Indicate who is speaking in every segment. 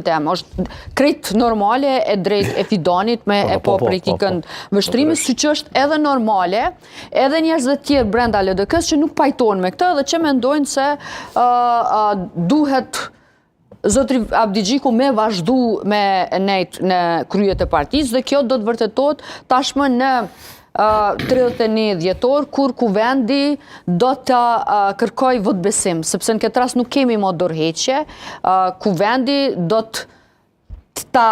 Speaker 1: është krejt normale e drejt e Fidanit me e po politikën vështrimi, si që është edhe normale, edhe njerëz dhe tjerë brenda LDK-s që nuk pajtojnë me këtë dhe që mendojnë se duhet Zotri Abdi Gjiku me vazhdu me nejt në kryet e partisë dhe kjo do të vërtetot tashmë në 31 dhjetor, kur kuvendi do të kërkoj votbesim, sepse në këtë rast nuk kemi më dorëheqje, kuvendi do të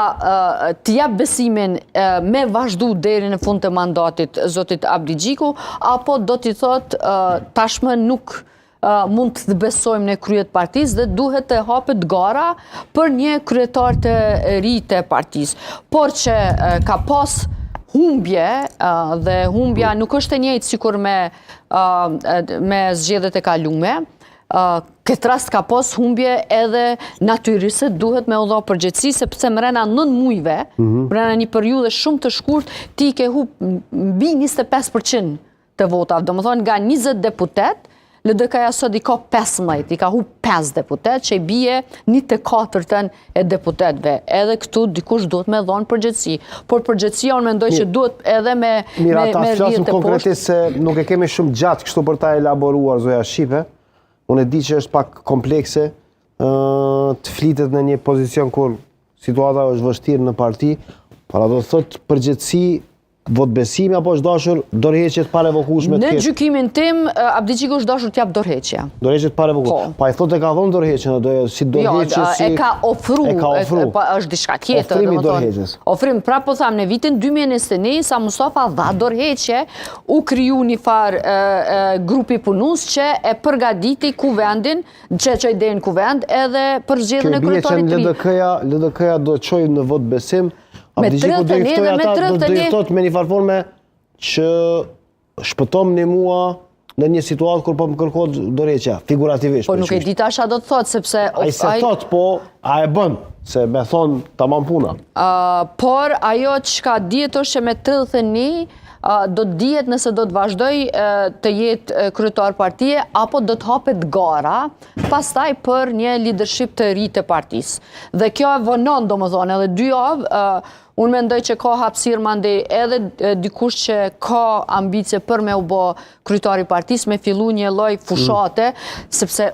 Speaker 1: jap besimin me vazhdu deri në fund të mandatit Zotit Abdi Gjiku, apo do t'i thot tashmë nuk mund të besojmë në kryet partisë dhe duhet të hapet gara për një kryetar të ri të partisë. Por që ka pas humbje dhe humbja nuk është e njëjtë sikur me zgjedhjet e kalume. Këtë rast ka pas humbje edhe natyrisht duhet me u dha përgjegjësi sepse mrena 9 muajve, mrena një periudhe shumë të shkurt, ti ke humbur mbi 25% të votave. Domethënë nga 20 deputet, LDK-ja sot i ka 15, i ka humbur 5 deputet, që i bie 1/4 e deputetëve. Edhe këtu dikush duhet me dhënë përgjegjësi. Por përgjegjësia unë mendoj që duhet edhe me
Speaker 2: flasim konkretisht se nuk e kemi shumë gjatë kështu për ta elaboruar zoja Shqipe. Unë e di që është pak komplekse të flitet në një pozicion kur situata është vështirë në parti, para do të thotë përgjegjësi, votbesimi apo është dashur dorëheqje të parevokueshme të ketë?
Speaker 1: Në gjykimin tim, Abdi Gjiku është dashur t'jap dorëheqje.
Speaker 2: Dorëheqje të parevokueshme. Pa i thotë e ka dhënë dorëheqjen, si dorëheqje si...
Speaker 1: E ka ofru, është diçka tjetër.
Speaker 2: Ofrimi dorëheqjes.
Speaker 1: Ofrim, pra po tham, në vitin 2021, sa Mustafa dha dorëheqje, u kriju një farë grupi punus që e përgatiti kuvendin, që i deri në kuvend, edhe për zgjedhjen e kryetarit të ri.
Speaker 2: LDK-ja do të çojë në votbesim. Abdi Gjiku do i thotë me një farforme që shpëtom një mua në një situatë kur po më kërkohet dorëheqja, figurativisht.
Speaker 1: Po nuk e di tash a do të thotë, sepse...
Speaker 2: A i se thotë, po, a e bën, se me thonë tamam puna.
Speaker 1: Por ajo që ka dihet është që me 31 do të dihet nëse do të vazhdoj të jetë kryetar partie apo do të hapet gara pastaj për një leadership të ri të partisë. Dhe kjo e vonon domethënë edhe 2 javë, unë mendoj që ka hapësirë mandej edhe dikush që ka ambicie për me u bë kryetari i partisë, me fillu një lloj fushate, sepse